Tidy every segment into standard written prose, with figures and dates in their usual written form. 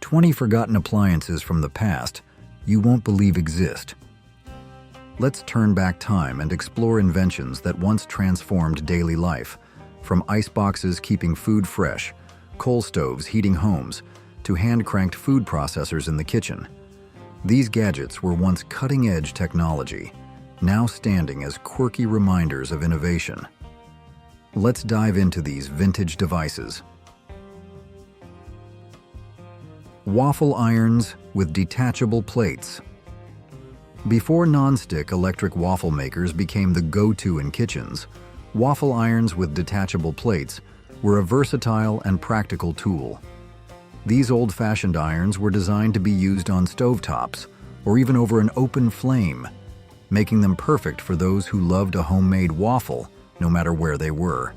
20 forgotten appliances from the past you won't believe exist. Let's turn back time and explore inventions that once transformed daily life, from iceboxes keeping food fresh, coal stoves heating homes, to hand-cranked food processors in the kitchen. These gadgets were once cutting-edge technology, now standing as quirky reminders of innovation. Let's dive into these vintage devices. Waffle irons with detachable plates. Before non-stick electric waffle makers became the go-to in kitchens, waffle irons with detachable plates were a versatile and practical tool. These old-fashioned irons were designed to be used on stovetops or even over an open flame, making them perfect for those who loved a homemade waffle no matter where they were.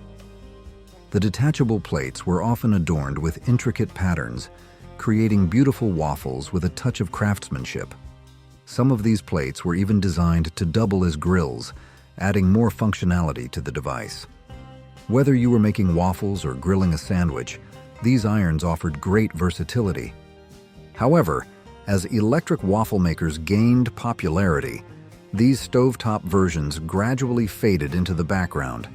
The detachable plates were often adorned with intricate patterns, creating beautiful waffles with a touch of craftsmanship. Some of these plates were even designed to double as grills, adding more functionality to the device. Whether you were making waffles or grilling a sandwich, these irons offered great versatility. However, as electric waffle makers gained popularity, these stovetop versions gradually faded into the background.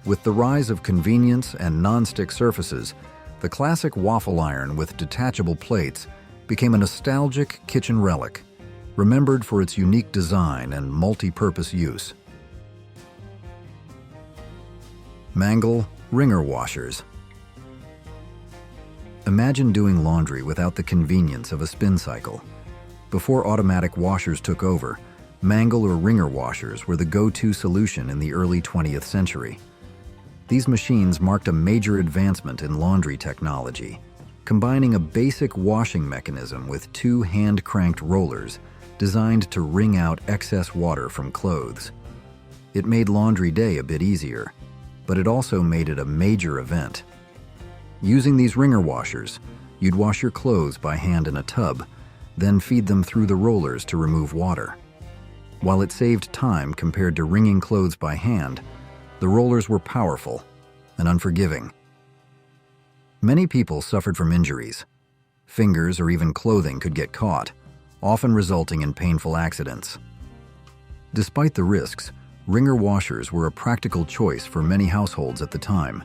With the rise of convenience and non-stick surfaces, the classic waffle iron with detachable plates became a nostalgic kitchen relic, remembered for its unique design and multi-purpose use. Mangle Wringer washers. Imagine doing laundry without the convenience of a spin cycle. Before automatic washers took over, Mangle or Wringer washers were the go-to solution in the early 20th century. These machines marked a major advancement in laundry technology, combining a basic washing mechanism with two hand-cranked rollers designed to wring out excess water from clothes. It made laundry day a bit easier, but it also made it a major event. Using these Wringer washers, you'd wash your clothes by hand in a tub, then feed them through the rollers to remove water. While it saved time compared to wringing clothes by hand, the rollers were powerful and unforgiving. Many people suffered from injuries. Fingers or even clothing could get caught, often resulting in painful accidents. Despite the risks, Wringer washers were a practical choice for many households at the time.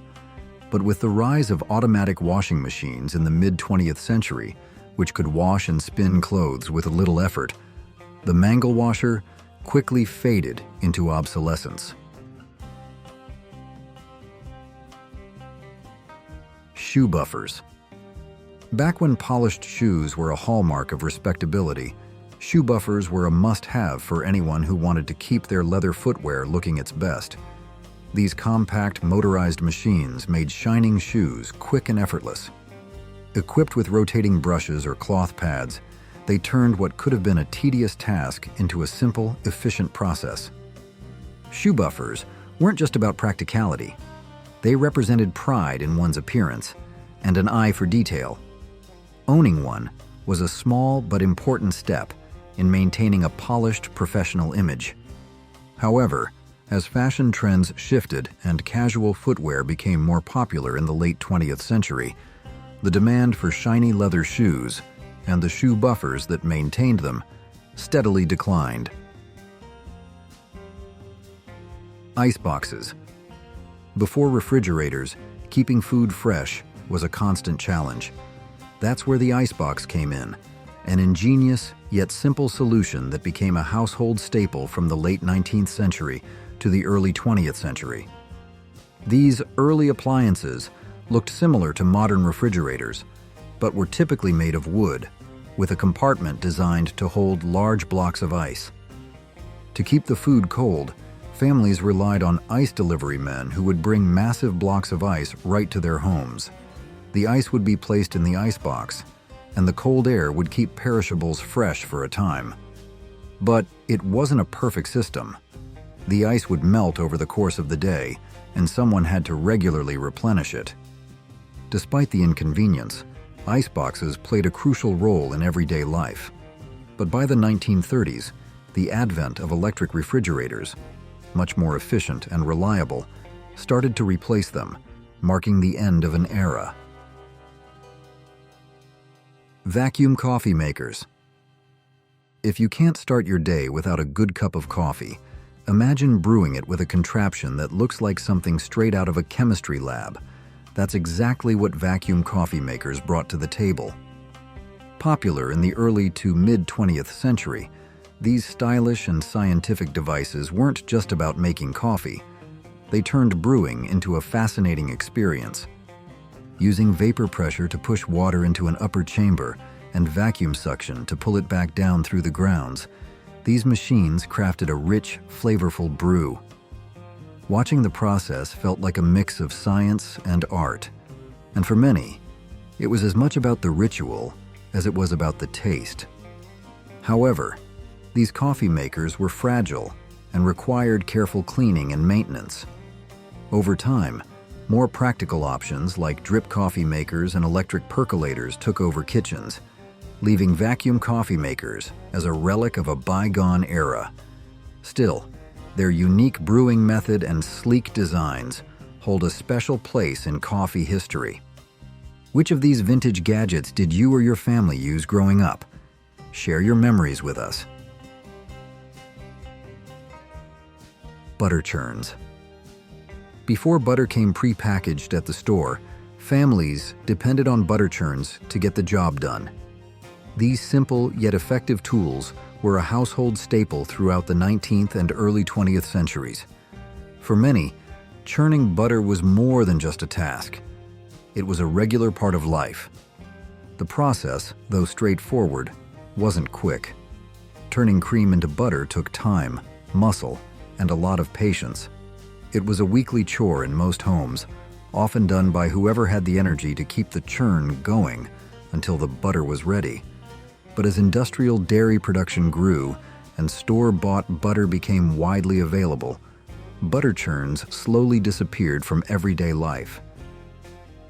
But with the rise of automatic washing machines in the mid-20th century, which could wash and spin clothes with little effort, the Mangle washer quickly faded into obsolescence. Shoe buffers. Back when polished shoes were a hallmark of respectability, shoe buffers were a must-have for anyone who wanted to keep their leather footwear looking its best. These compact, motorized machines made shining shoes quick and effortless. Equipped with rotating brushes or cloth pads, they turned what could have been a tedious task into a simple, efficient process. Shoe buffers weren't just about practicality. They represented pride in one's appearance and an eye for detail. Owning one was a small but important step in maintaining a polished, professional image. However, as fashion trends shifted and casual footwear became more popular in the late 20th century, the demand for shiny leather shoes and the shoe buffers that maintained them steadily declined. Iceboxes. Before refrigerators, keeping food fresh was a constant challenge. That's where the icebox came in, an ingenious yet simple solution that became a household staple from the late 19th century to the early 20th century. These early appliances looked similar to modern refrigerators, but were typically made of wood, with a compartment designed to hold large blocks of ice. To keep the food cold, families relied on ice delivery men who would bring massive blocks of ice right to their homes. The ice would be placed in the icebox, and the cold air would keep perishables fresh for a time. But it wasn't a perfect system. The ice would melt over the course of the day, and someone had to regularly replenish it. Despite the inconvenience, iceboxes played a crucial role in everyday life. But by the 1930s, the advent of electric refrigerators, much more efficient and reliable, started to replace them, marking the end of an era. Vacuum coffee makers. If you can't start your day without a good cup of coffee, imagine brewing it with a contraption that looks like something straight out of a chemistry lab. That's exactly what vacuum coffee makers brought to the table. Popular in the early to mid-20th century, these stylish and scientific devices weren't just about making coffee. They turned brewing into a fascinating experience. Using vapor pressure to push water into an upper chamber and vacuum suction to pull it back down through the grounds, these machines crafted a rich, flavorful brew. Watching the process felt like a mix of science and art, and for many, it was as much about the ritual as it was about the taste. However, these coffee makers were fragile and required careful cleaning and maintenance. Over time, more practical options like drip coffee makers and electric percolators took over kitchens, leaving vacuum coffee makers as a relic of a bygone era. Still, their unique brewing method and sleek designs hold a special place in coffee history. Which of these vintage gadgets did you or your family use growing up? Share your memories with us. Butter churns. Before butter came pre-packaged at the store, families depended on butter churns to get the job done. These simple yet effective tools were a household staple throughout the 19th and early 20th centuries. For many, churning butter was more than just a task. It was a regular part of life. The process, though straightforward, wasn't quick. Turning cream into butter took time, muscle, and a lot of patience. It was a weekly chore in most homes, often done by whoever had the energy to keep the churn going until the butter was ready. But as industrial dairy production grew and store-bought butter became widely available, butter churns slowly disappeared from everyday life.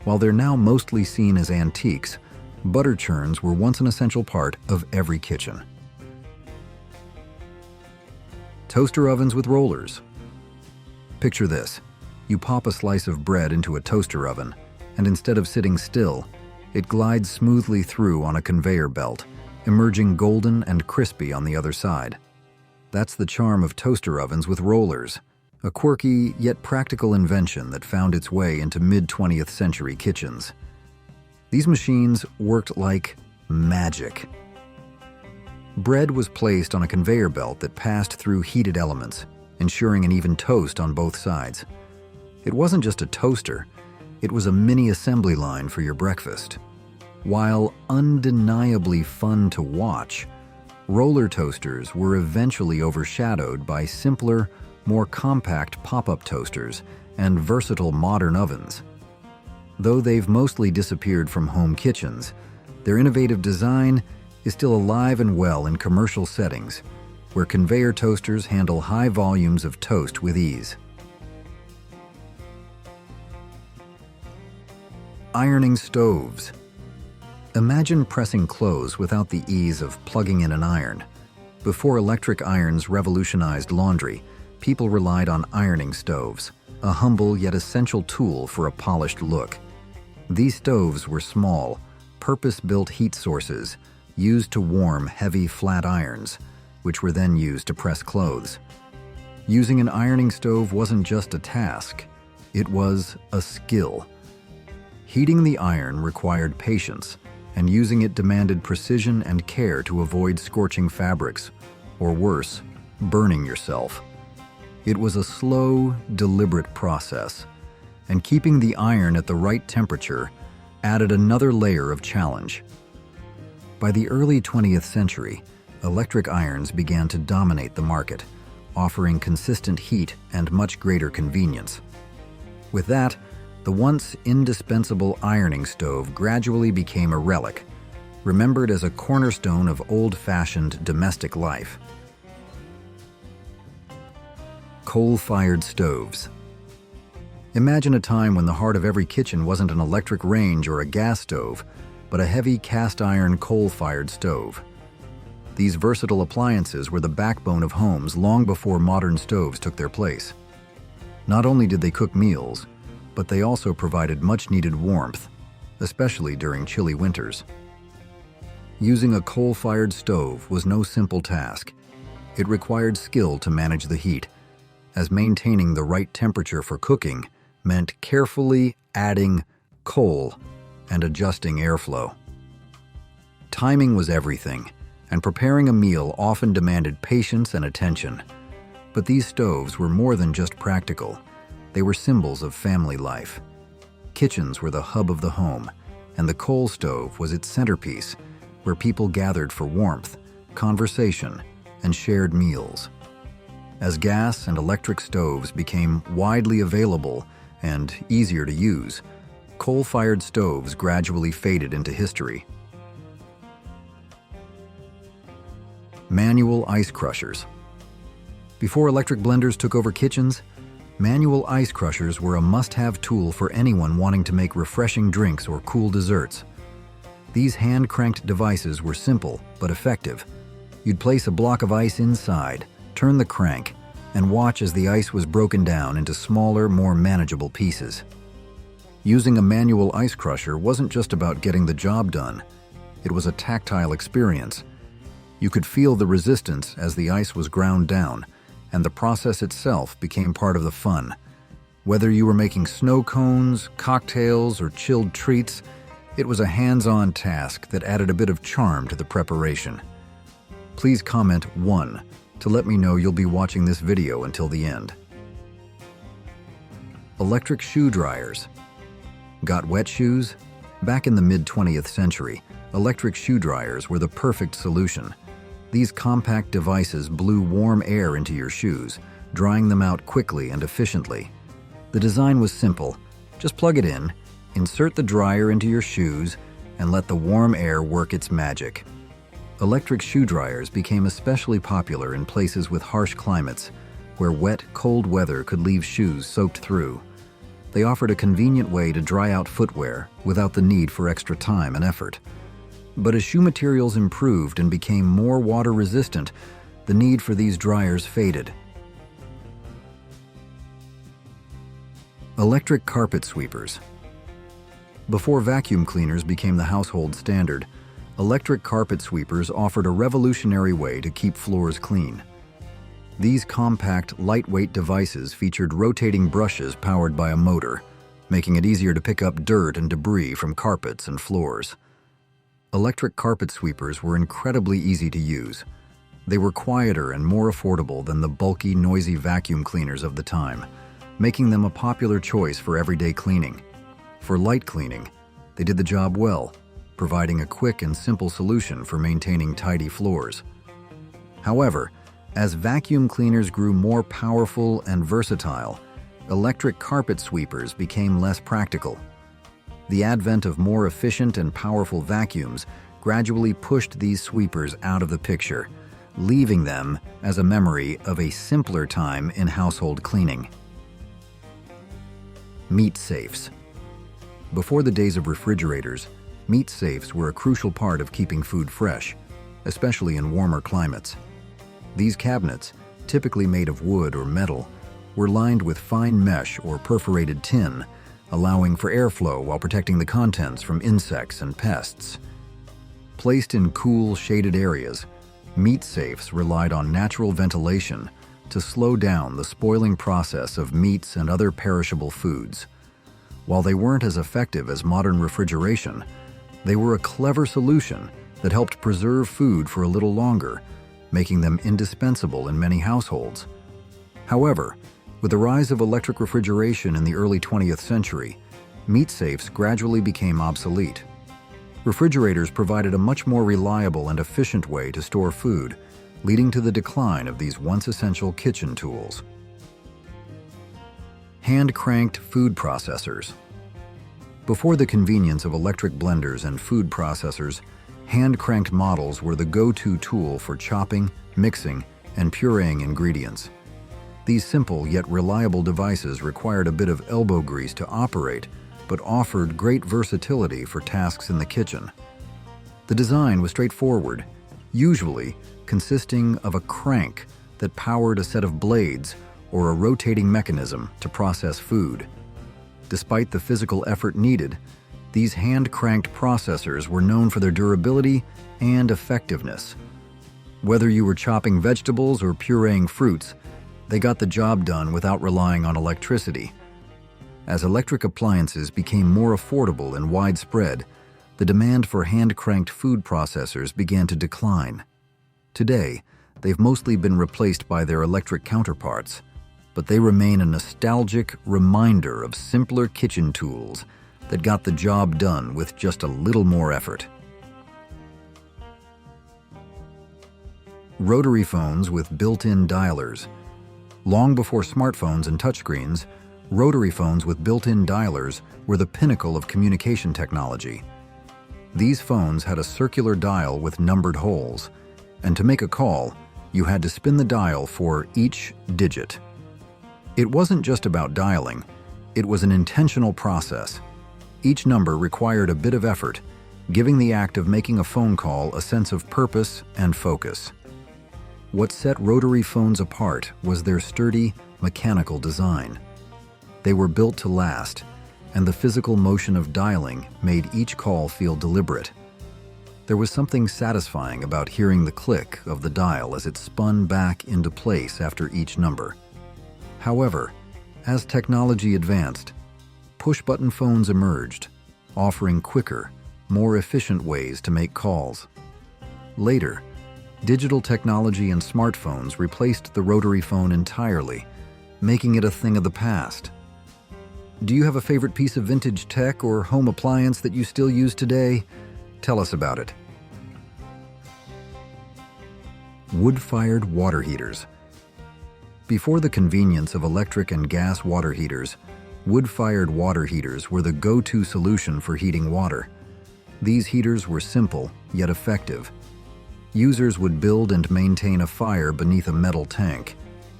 While they're now mostly seen as antiques, butter churns were once an essential part of every kitchen. Toaster ovens with rollers. Picture this. You pop a slice of bread into a toaster oven, and instead of sitting still, it glides smoothly through on a conveyor belt, emerging golden and crispy on the other side. That's the charm of toaster ovens with rollers, a quirky yet practical invention that found its way into mid-20th century kitchens. These machines worked like magic. Bread was placed on a conveyor belt that passed through heated elements, ensuring an even toast on both sides. It wasn't just a toaster, it was a mini assembly line for your breakfast. While undeniably fun to watch, roller toasters were eventually overshadowed by simpler, more compact pop-up toasters and versatile modern ovens. Though they've mostly disappeared from home kitchens, their innovative design is still alive and well in commercial settings, where conveyor toasters handle high volumes of toast with ease. Ironing stoves. Imagine pressing clothes without the ease of plugging in an iron. Before electric irons revolutionized laundry, people relied on ironing stoves, a humble yet essential tool for a polished look. These stoves were small, purpose-built heat sources used to warm heavy flat irons, which were then used to press clothes. Using an ironing stove wasn't just a task, it was a skill. Heating the iron required patience, and using it demanded precision and care to avoid scorching fabrics, or worse, burning yourself. It was a slow, deliberate process, and keeping the iron at the right temperature added another layer of challenge. By the early 20th century, electric irons began to dominate the market, offering consistent heat and much greater convenience. With that, the once indispensable ironing stove gradually became a relic, remembered as a cornerstone of old-fashioned domestic life. Coal-fired stoves. Imagine a time when the heart of every kitchen wasn't an electric range or a gas stove, but a heavy cast-iron coal-fired stove. These versatile appliances were the backbone of homes long before modern stoves took their place. Not only did they cook meals, but they also provided much-needed warmth, especially during chilly winters. Using a coal-fired stove was no simple task. It required skill to manage the heat, as maintaining the right temperature for cooking meant carefully adding coal and adjusting airflow. Timing was everything, and preparing a meal often demanded patience and attention. But these stoves were more than just practical. They were symbols of family life. Kitchens were the hub of the home, and the coal stove was its centerpiece, where people gathered for warmth, conversation, and shared meals. As gas and electric stoves became widely available and easier to use, coal-fired stoves gradually faded into history. Manual ice crushers. Before electric blenders took over kitchens, manual ice crushers were a must-have tool for anyone wanting to make refreshing drinks or cool desserts. These hand-cranked devices were simple but effective. You'd place a block of ice inside, turn the crank, and watch as the ice was broken down into smaller, more manageable pieces. Using a manual ice crusher wasn't just about getting the job done. It was a tactile experience. You could feel the resistance as the ice was ground down, and the process itself became part of the fun. Whether you were making snow cones, cocktails, or chilled treats, it was a hands-on task that added a bit of charm to the preparation. Please comment 1 to let me know you'll be watching this video until the end. Electric shoe dryers. Got wet shoes? Back in the mid-20th century, electric shoe dryers were the perfect solution. These compact devices blew warm air into your shoes, drying them out quickly and efficiently. The design was simple. Just plug it in, insert the dryer into your shoes, and let the warm air work its magic. Electric shoe dryers became especially popular in places with harsh climates, where wet, cold weather could leave shoes soaked through. They offered a convenient way to dry out footwear without the need for extra time and effort. But as shoe materials improved and became more water-resistant, the need for these dryers faded. Electric carpet sweepers. Before vacuum cleaners became the household standard, electric carpet sweepers offered a revolutionary way to keep floors clean. These compact, lightweight devices featured rotating brushes powered by a motor, making it easier to pick up dirt and debris from carpets and floors. Electric carpet sweepers were incredibly easy to use. They were quieter and more affordable than the bulky, noisy vacuum cleaners of the time, making them a popular choice for everyday cleaning. For light cleaning, they did the job well, providing a quick and simple solution for maintaining tidy floors. However, as vacuum cleaners grew more powerful and versatile, electric carpet sweepers became less practical. The advent of more efficient and powerful vacuums gradually pushed these sweepers out of the picture, leaving them as a memory of a simpler time in household cleaning. Meat safes. Before the days of refrigerators, meat safes were a crucial part of keeping food fresh, especially in warmer climates. These cabinets, typically made of wood or metal, were lined with fine mesh or perforated tin, allowing for airflow while protecting the contents from insects and pests. Placed in cool, shaded areas, meat safes relied on natural ventilation to slow down the spoiling process of meats and other perishable foods. While they weren't as effective as modern refrigeration, they were a clever solution that helped preserve food for a little longer, making them indispensable in many households. However, with the rise of electric refrigeration in the early 20th century, meat safes gradually became obsolete. Refrigerators provided a much more reliable and efficient way to store food, leading to the decline of these once essential kitchen tools. Hand-cranked food processors. Before the convenience of electric blenders and food processors, hand-cranked models were the go-to tool for chopping, mixing, and pureeing ingredients. These simple yet reliable devices required a bit of elbow grease to operate, but offered great versatility for tasks in the kitchen. The design was straightforward, usually consisting of a crank that powered a set of blades or a rotating mechanism to process food. Despite the physical effort needed, These hand-cranked processors were known for their durability and effectiveness. Whether you were chopping vegetables or pureeing fruits, they got the job done without relying on electricity. As electric appliances became more affordable and widespread, the demand for hand-cranked food processors began to decline. Today, they've mostly been replaced by their electric counterparts, but they remain a nostalgic reminder of simpler kitchen tools that got the job done with just a little more effort. Rotary phones with built-in dialers. Long before smartphones and touchscreens, rotary phones with built-in dialers were the pinnacle of communication technology. These phones had a circular dial with numbered holes, and to make a call, you had to spin the dial for each digit. It wasn't just about dialing, it was an intentional process. Each number required a bit of effort, giving the act of making a phone call a sense of purpose and focus. What set rotary phones apart was their sturdy, mechanical design. They were built to last, and the physical motion of dialing made each call feel deliberate. There was something satisfying about hearing the click of the dial as it spun back into place after each number. However, as technology advanced, push-button phones emerged, offering quicker, more efficient ways to make calls. Later, digital technology and smartphones replaced the rotary phone entirely, making it a thing of the past. Do you have a favorite piece of vintage tech or home appliance that you still use today? Tell us about it. Wood-fired water heaters. Before the convenience of electric and gas water heaters, wood-fired water heaters were the go-to solution for heating water. These heaters were simple, yet effective. Users would build and maintain a fire beneath a metal tank,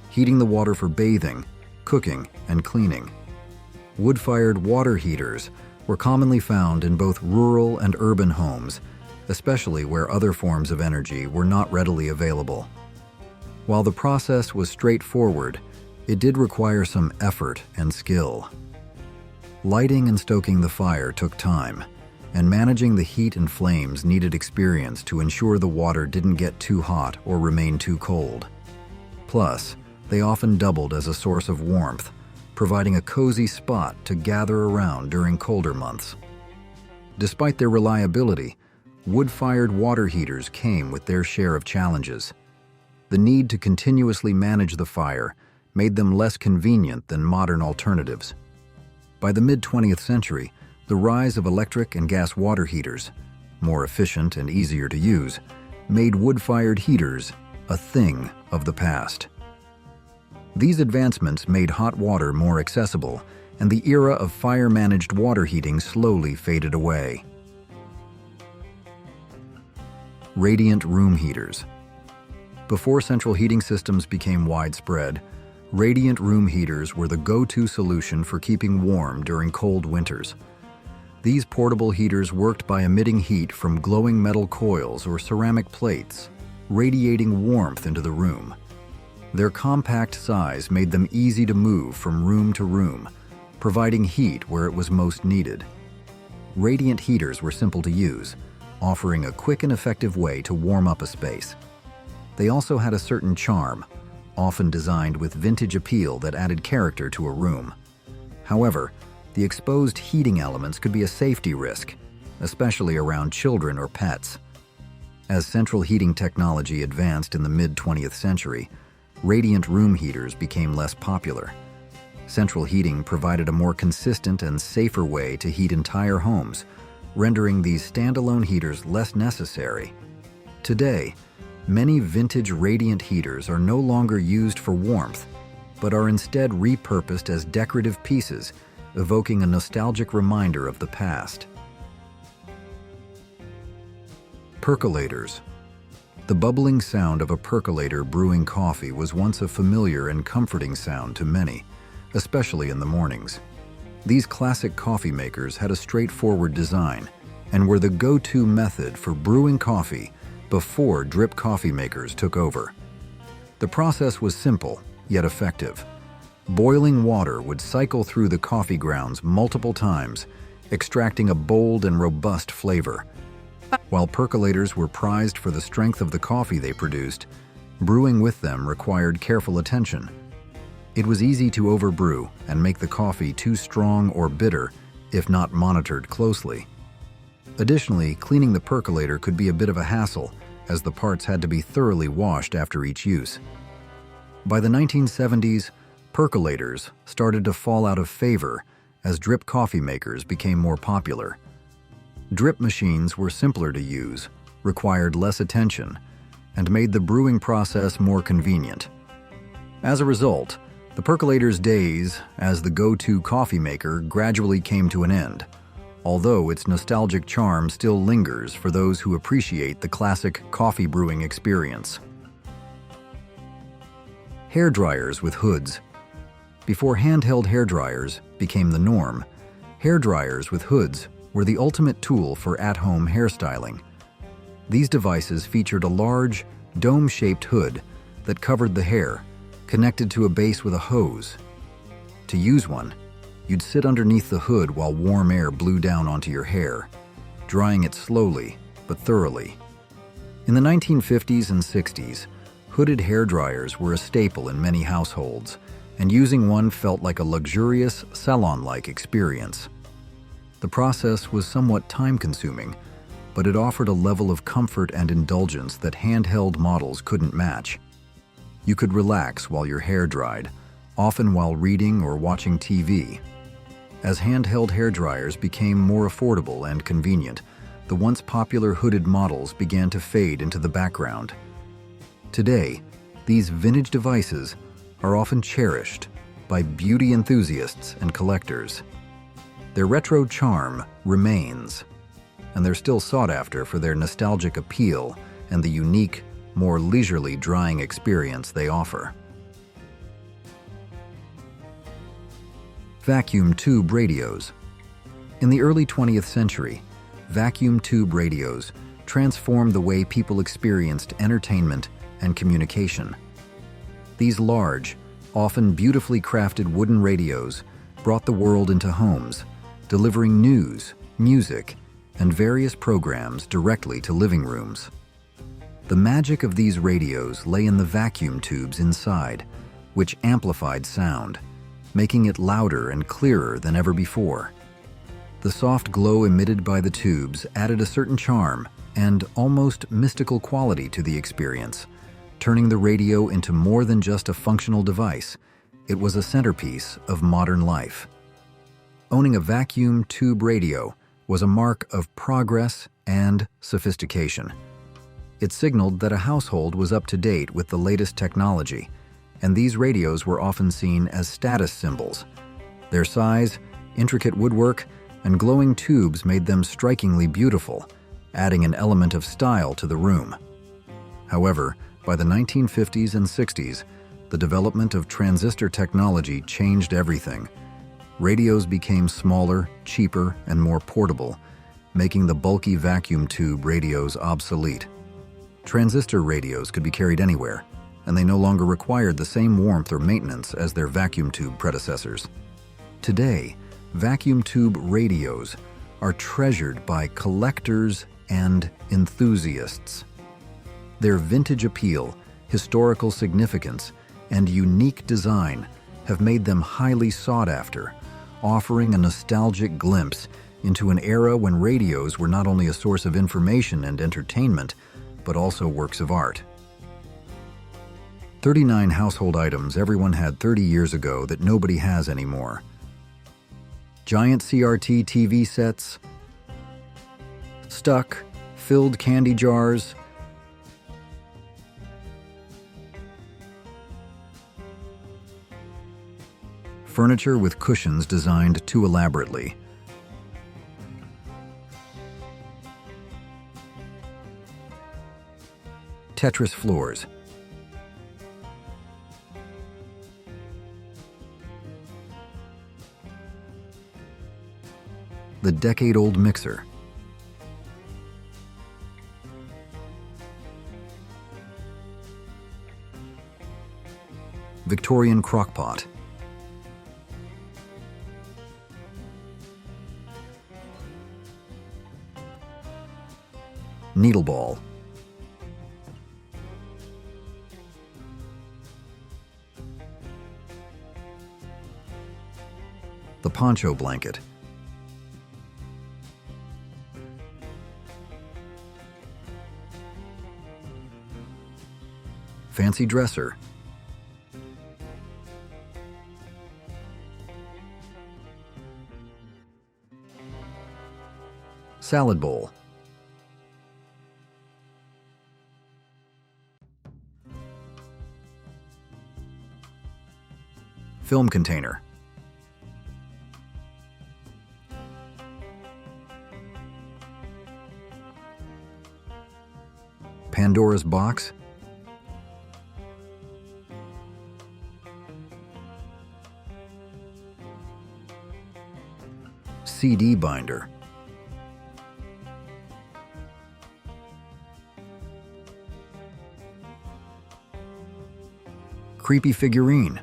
heating the water for bathing, cooking, and cleaning. Wood-fired water heaters were commonly found in both rural and urban homes, especially where other forms of energy were not readily available. While the process was straightforward, it did require some effort and skill. Lighting and stoking the fire took time, and managing the heat and flames needed experience to ensure the water didn't get too hot or remain too cold. Plus, they often doubled as a source of warmth, providing a cozy spot to gather around during colder months. Despite their reliability, wood-fired water heaters came with their share of challenges. The need to continuously manage the fire made them less convenient than modern alternatives. By the mid-20th century, the rise of electric and gas water heaters, more efficient and easier to use, made wood-fired heaters a thing of the past. These advancements made hot water more accessible, and the era of fire-managed water heating slowly faded away. Radiant room heaters. Before central heating systems became widespread, radiant room heaters were the go-to solution for keeping warm during cold winters. These portable heaters worked by emitting heat from glowing metal coils or ceramic plates, radiating warmth into the room. Their compact size made them easy to move from room to room, providing heat where it was most needed. Radiant heaters were simple to use, offering a quick and effective way to warm up a space. They also had a certain charm, often designed with vintage appeal that added character to a room. However, the exposed heating elements could be a safety risk, especially around children or pets. As central heating technology advanced in the mid-20th century, radiant room heaters became less popular. Central heating provided a more consistent and safer way to heat entire homes, rendering these standalone heaters less necessary. Today, many vintage radiant heaters are no longer used for warmth, but are instead repurposed as decorative pieces, evoking a nostalgic reminder of the past. Percolators. The bubbling sound of a percolator brewing coffee was once a familiar and comforting sound to many, especially in the mornings. These classic coffee makers had a straightforward design and were the go-to method for brewing coffee before drip coffee makers took over. The process was simple, yet effective. Boiling water would cycle through the coffee grounds multiple times, extracting a bold and robust flavor. While percolators were prized for the strength of the coffee they produced, brewing with them required careful attention. It was easy to overbrew and make the coffee too strong or bitter if not monitored closely. Additionally, cleaning the percolator could be a bit of a hassle, as the parts had to be thoroughly washed after each use. By the 1970s, percolators started to fall out of favor as drip coffee makers became more popular. Drip machines were simpler to use, required less attention, and made the brewing process more convenient. As a result, the percolator's days as the go-to coffee maker gradually came to an end, although its nostalgic charm still lingers for those who appreciate the classic coffee brewing experience. Hair dryers with hoods. Before handheld hair dryers became the norm, hair dryers with hoods were the ultimate tool for at-home hairstyling. These devices featured a large, dome-shaped hood that covered the hair, connected to a base with a hose. To use one, you'd sit underneath the hood while warm air blew down onto your hair, drying it slowly but thoroughly. In the 1950s and 60s, hooded hair dryers were a staple in many households, and using one felt like a luxurious, salon-like experience. The process was somewhat time-consuming, but it offered a level of comfort and indulgence that handheld models couldn't match. You could relax while your hair dried, often while reading or watching TV. As handheld hair dryers became more affordable and convenient, the once popular hooded models began to fade into the background. Today, these vintage devices are often cherished by beauty enthusiasts and collectors. Their retro charm remains, and they're still sought after for their nostalgic appeal and the unique, more leisurely drying experience they offer. Vacuum tube radios. In the early 20th century, vacuum tube radios transformed the way people experienced entertainment and communication. These large, often beautifully crafted wooden radios brought the world into homes, delivering news, music, and various programs directly to living rooms. The magic of these radios lay in the vacuum tubes inside, which amplified sound, making it louder and clearer than ever before. The soft glow emitted by the tubes added a certain charm and almost mystical quality to the experience, turning the radio into more than just a functional device. It was a centerpiece of modern life. Owning a vacuum tube radio was a mark of progress and sophistication. It signaled that a household was up to date with the latest technology, and these radios were often seen as status symbols. Their size, intricate woodwork, and glowing tubes made them strikingly beautiful, adding an element of style to the room. However, by the 1950s and 60s, the development of transistor technology changed everything. Radios became smaller, cheaper, and more portable, making the bulky vacuum tube radios obsolete. Transistor radios could be carried anywhere, and they no longer required the same warmth or maintenance as their vacuum tube predecessors. Today, vacuum tube radios are treasured by collectors and enthusiasts. Their vintage appeal, historical significance, and unique design have made them highly sought after, offering a nostalgic glimpse into an era when radios were not only a source of information and entertainment, but also works of art. 39 household items everyone had 30 years ago that nobody has anymore. Giant CRT TV sets, stuck, filled candy jars, furniture with cushions designed too elaborately. Tetris floors. The decade-old mixer. Victorian crockpot. Needle ball. The poncho blanket. Fancy dresser. Salad bowl. Film container. Pandora's box. CD binder. Creepy figurine.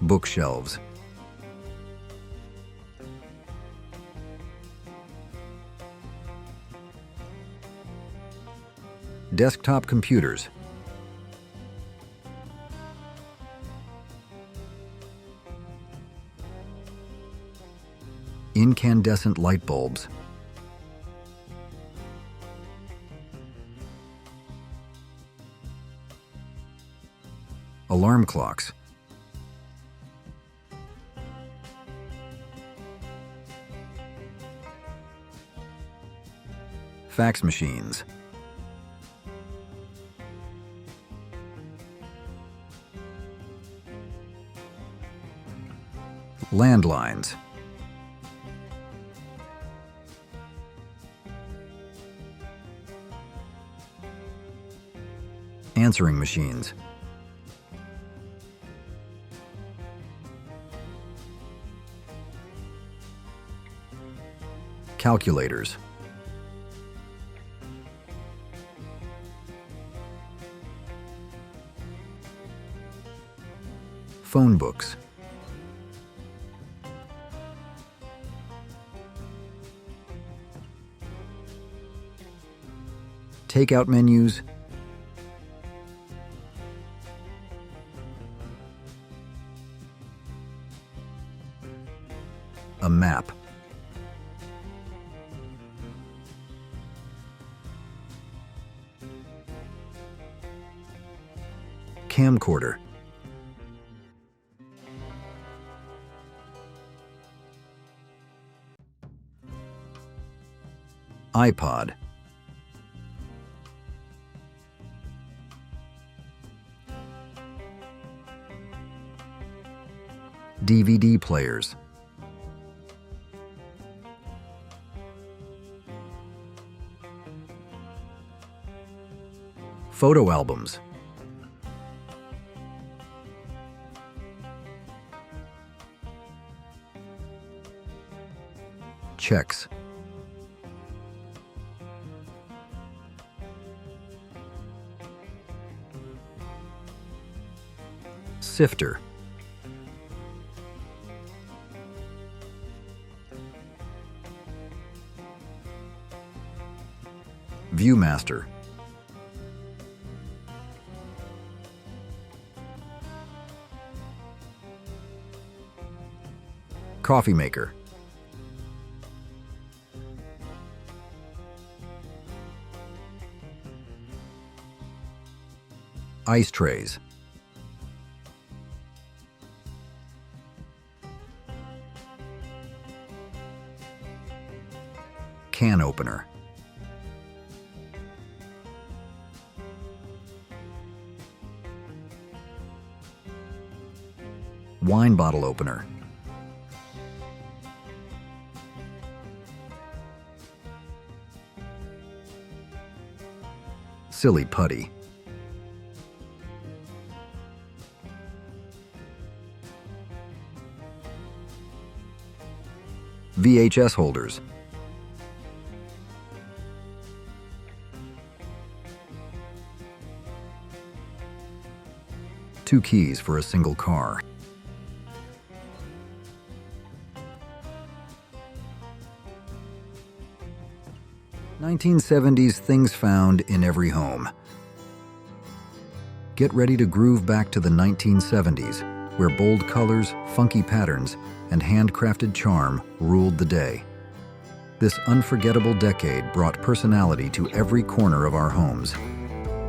Bookshelves. Desktop computers. Incandescent light bulbs. Alarm clocks. Fax machines. Landlines. Answering machines. Calculators. Phone books. Takeout menus. A map. Camcorder. iPod. DVD players. Photo albums. Checks. Sifter. Viewmaster. Coffee maker. Ice trays. Can opener. Wine bottle opener. Silly putty. VHS holders. Two keys for a single car. 1970s things found in every home. Get ready to groove back to the 1970s, where bold colors, funky patterns, and handcrafted charm ruled the day. This unforgettable decade brought personality to every corner of our homes.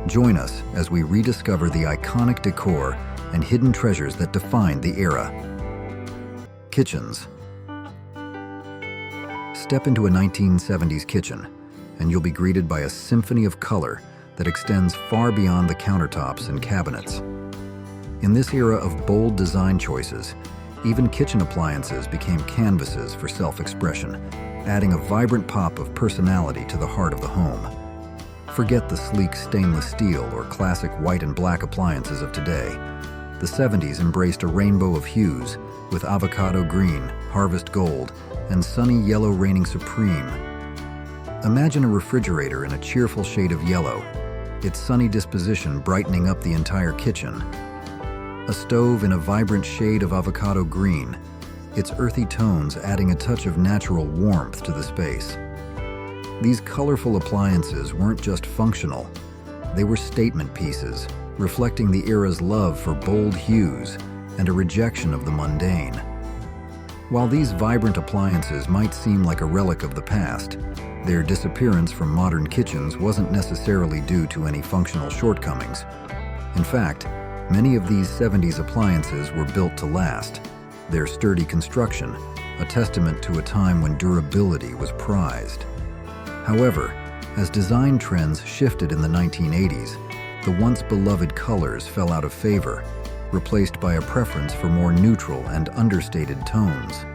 Join us as we rediscover the iconic decor and hidden treasures that defined the era. Kitchens. Step into a 1970s kitchen, and you'll be greeted by a symphony of color that extends far beyond the countertops and cabinets. In this era of bold design choices, even kitchen appliances became canvases for self-expression, adding a vibrant pop of personality to the heart of the home. Forget the sleek stainless steel or classic white and black appliances of today. The 70s embraced a rainbow of hues, with avocado-green, harvest gold, and sunny yellow reigning supreme. Imagine a refrigerator in a cheerful shade of yellow, its sunny disposition brightening up the entire kitchen. A stove in a vibrant shade of avocado-green, its earthy tones adding a touch of natural warmth to the space. These colorful appliances weren't just functional, they were statement pieces, reflecting the era's love for bold hues and a rejection of the mundane. While these vibrant appliances might seem like a relic of the past, their disappearance from modern kitchens wasn't necessarily due to any functional shortcomings. In fact, many of these 70s appliances were built to last, their sturdy construction a testament to a time when durability was prized. However, as design trends shifted in the 1980s, the once beloved colors fell out of favor, replaced by a preference for more neutral and understated tones.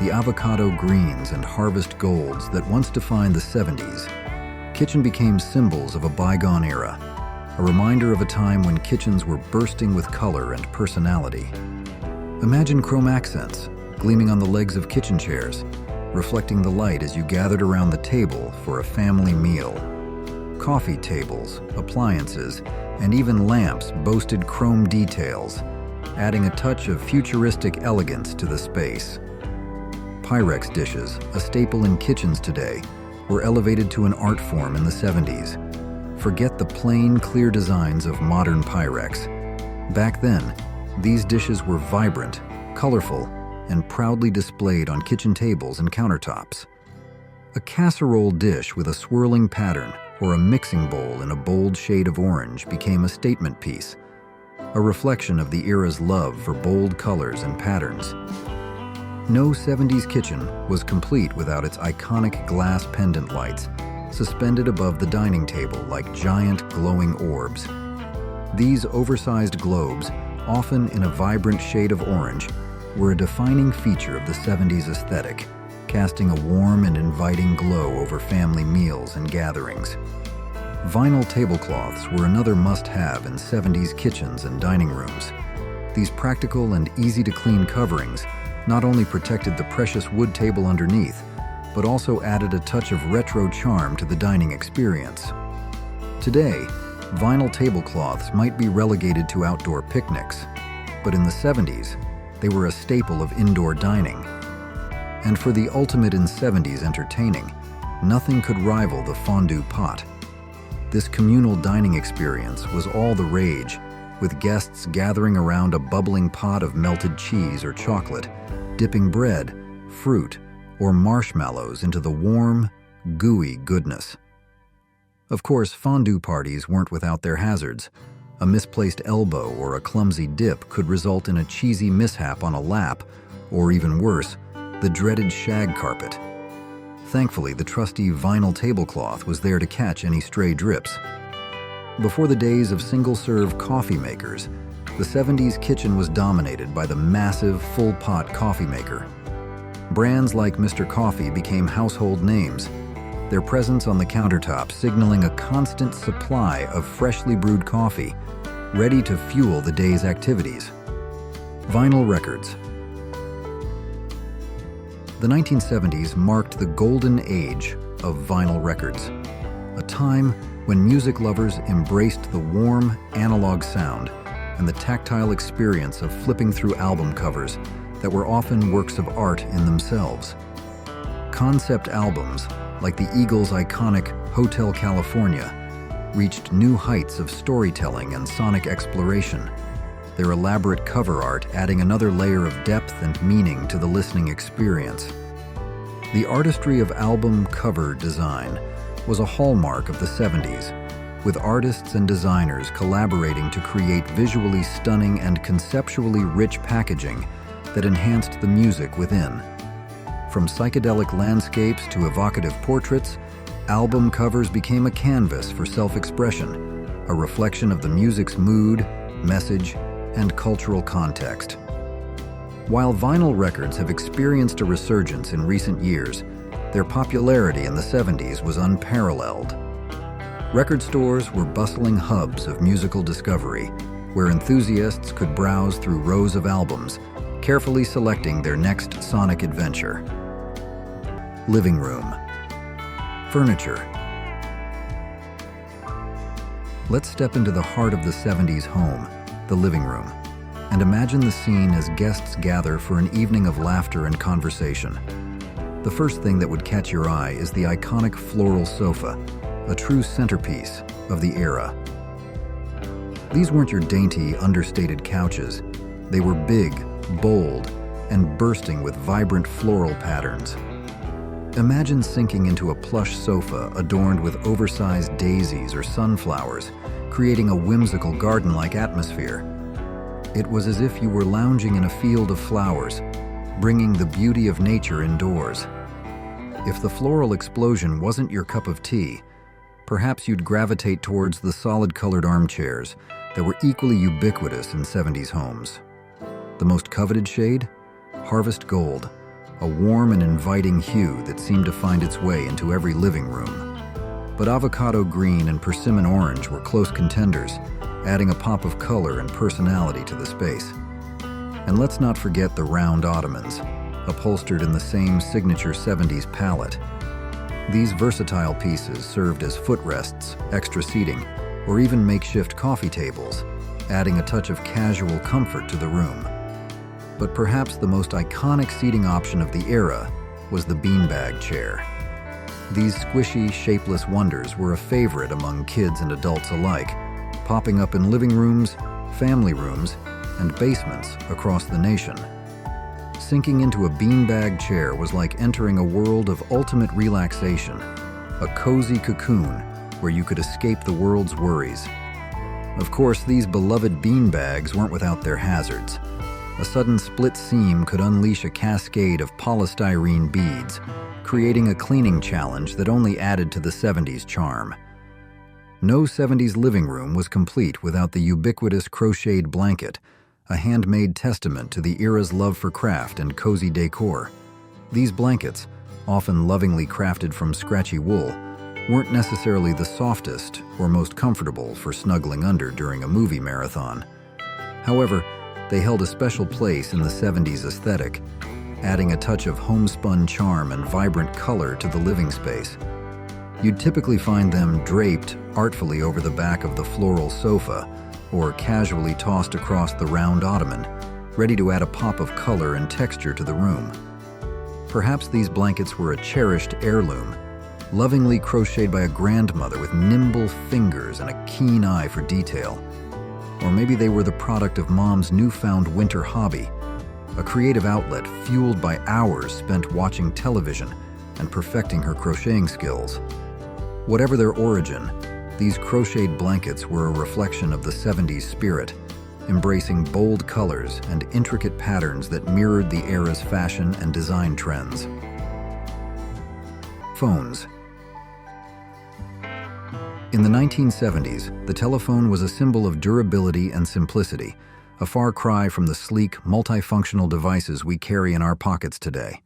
The avocado greens and harvest golds that once defined the 70s, kitchen became symbols of a bygone era, a reminder of a time when kitchens were bursting with color and personality. Imagine chrome accents gleaming on the legs of kitchen chairs, reflecting the light as you gathered around the table for a family meal. Coffee tables, appliances, and even lamps boasted chrome details, adding a touch of futuristic elegance to the space. Pyrex dishes, a staple in kitchens today, were elevated to an art form in the 70s. Forget the plain, clear designs of modern Pyrex. Back then, these dishes were vibrant, colorful, and proudly displayed on kitchen tables and countertops. A casserole dish with a swirling pattern or a mixing bowl in a bold shade of orange became a statement piece, a reflection of the era's love for bold colors and patterns. No 70s kitchen was complete without its iconic glass pendant lights, suspended above the dining table like giant glowing orbs. These oversized globes, often in a vibrant shade of orange, were a defining feature of the 70s aesthetic, casting a warm and inviting glow over family meals and gatherings. Vinyl tablecloths were another must-have in 70s kitchens and dining rooms. These practical and easy-to-clean coverings not only protected the precious wood table underneath, but also added a touch of retro charm to the dining experience. Today, vinyl tablecloths might be relegated to outdoor picnics, but in the 70s, they were a staple of indoor dining. And for the ultimate in 70s entertaining, nothing could rival the fondue pot. This communal dining experience was all the rage, with guests gathering around a bubbling pot of melted cheese or chocolate, dipping bread, fruit, or marshmallows into the warm, gooey goodness. Of course, fondue parties weren't without their hazards. A misplaced elbow or a clumsy dip could result in a cheesy mishap on a lap, or even worse, the dreaded shag carpet. Thankfully, the trusty vinyl tablecloth was there to catch any stray drips. Before the days of single-serve coffee makers, the 70s kitchen was dominated by the massive, full-pot coffee maker. Brands like Mr. Coffee became household names, their presence on the countertop signaling a constant supply of freshly brewed coffee, ready to fuel the day's activities. Vinyl records. The 1970s marked the golden age of vinyl records, a time when music lovers embraced the warm, analog sound and the tactile experience of flipping through album covers that were often works of art in themselves. Concept albums, like the Eagles' iconic Hotel California, reached new heights of storytelling and sonic exploration, their elaborate cover art adding another layer of depth and meaning to the listening experience. The artistry of album cover design was a hallmark of the 70s, with artists and designers collaborating to create visually stunning and conceptually rich packaging that enhanced the music within. From psychedelic landscapes to evocative portraits, album covers became a canvas for self-expression, a reflection of the music's mood, message, and cultural context. While vinyl records have experienced a resurgence in recent years, their popularity in the 70s was unparalleled. Record stores were bustling hubs of musical discovery, where enthusiasts could browse through rows of albums, carefully selecting their next sonic adventure. Living room. Furniture. Let's step into the heart of the 70s home, the living room, and imagine the scene as guests gather for an evening of laughter and conversation. The first thing that would catch your eye is the iconic floral sofa, a true centerpiece of the era. These weren't your dainty, understated couches. They were big, bold, and bursting with vibrant floral patterns. Imagine sinking into a plush sofa adorned with oversized daisies or sunflowers, creating a whimsical garden-like atmosphere. It was as if you were lounging in a field of flowers, bringing the beauty of nature indoors. If the floral explosion wasn't your cup of tea, perhaps you'd gravitate towards the solid-colored armchairs that were equally ubiquitous in 70s homes. The most coveted shade? Harvest gold, a warm and inviting hue that seemed to find its way into every living room. But avocado-green and persimmon orange were close contenders, adding a pop of color and personality to the space. And let's not forget the round ottomans, upholstered in the same signature 70s palette. These versatile pieces served as footrests, extra seating, or even makeshift coffee tables, adding a touch of casual comfort to the room. But perhaps the most iconic seating option of the era was the beanbag chair. These squishy, shapeless wonders were a favorite among kids and adults alike, popping up in living rooms, family rooms, and basements across the nation. Sinking into a beanbag chair was like entering a world of ultimate relaxation, a cozy cocoon where you could escape the world's worries. Of course, these beloved beanbags weren't without their hazards. A sudden split seam could unleash a cascade of polystyrene beads, creating a cleaning challenge that only added to the 70s charm. No 70s living room was complete without the ubiquitous crocheted blanket, a handmade testament to the era's love for craft and cozy decor. These blankets, often lovingly crafted from scratchy wool, weren't necessarily the softest or most comfortable for snuggling under during a movie marathon. However, they held a special place in the 70s aesthetic, adding a touch of homespun charm and vibrant color to the living space. You'd typically find them draped artfully over the back of the floral sofa or casually tossed across the round ottoman, ready to add a pop of color and texture to the room. Perhaps these blankets were a cherished heirloom, lovingly crocheted by a grandmother with nimble fingers and a keen eye for detail. Or maybe they were the product of Mom's newfound winter hobby, a creative outlet fueled by hours spent watching television and perfecting her crocheting skills. Whatever their origin, these crocheted blankets were a reflection of the 70s spirit, embracing bold colors and intricate patterns that mirrored the era's fashion and design trends. Phones. In the 1970s, the telephone was a symbol of durability and simplicity, a far cry from the sleek, multifunctional devices we carry in our pockets today.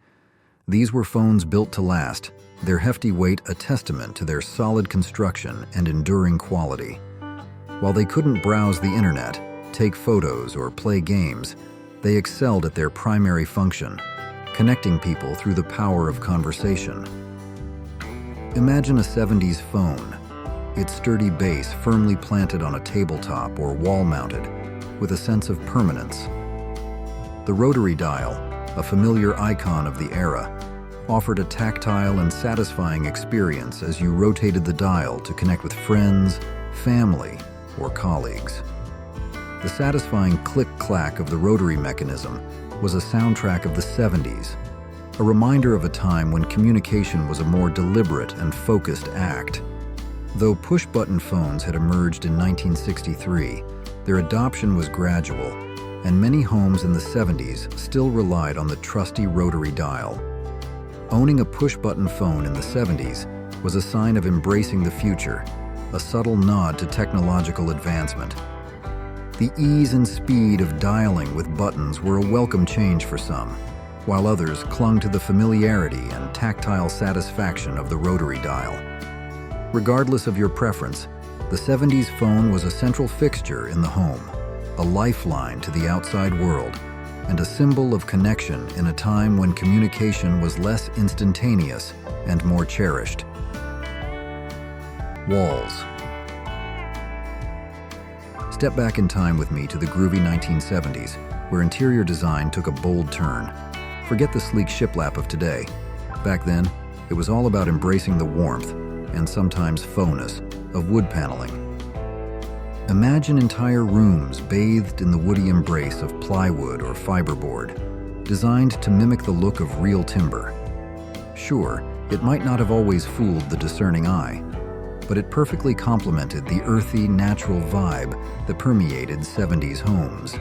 These were phones built to last, their hefty weight a testament to their solid construction and enduring quality. While they couldn't browse the internet, take photos, or play games, they excelled at their primary function, connecting people through the power of conversation. Imagine a 70s phone, its sturdy base firmly planted on a tabletop or wall-mounted, with a sense of permanence. The rotary-dial, a familiar icon of the era, offered a tactile and satisfying experience as you rotated the dial to connect with friends, family, or colleagues. The satisfying click-clack of the rotary mechanism was a soundtrack of the 70s, a reminder of a time when communication was a more deliberate and focused act. Though push-button phones had emerged in 1963, their adoption was gradual, and many homes in the 70s still relied on the trusty rotary dial. Owning a push-button phone in the 70s was a sign of embracing the future, a subtle nod to technological advancement. The ease and speed of dialing with buttons were a welcome change for some, while others clung to the familiarity and tactile satisfaction of the rotary dial. Regardless of your preference, the 70s phone was a central fixture in the home, a lifeline to the outside world, and a symbol of connection in a time when communication was less instantaneous and more cherished. Walls. Step back in time with me to the groovy 1970s, where interior design took a bold turn. Forget the sleek shiplap of today. Back then, it was all about embracing the warmth, and sometimes faux-ness, of wood paneling. Imagine entire rooms bathed in the woody embrace of plywood or fiberboard, designed to mimic the look of real timber. Sure, it might not have always fooled the discerning eye, but it perfectly complemented the earthy, natural vibe that permeated 70s homes.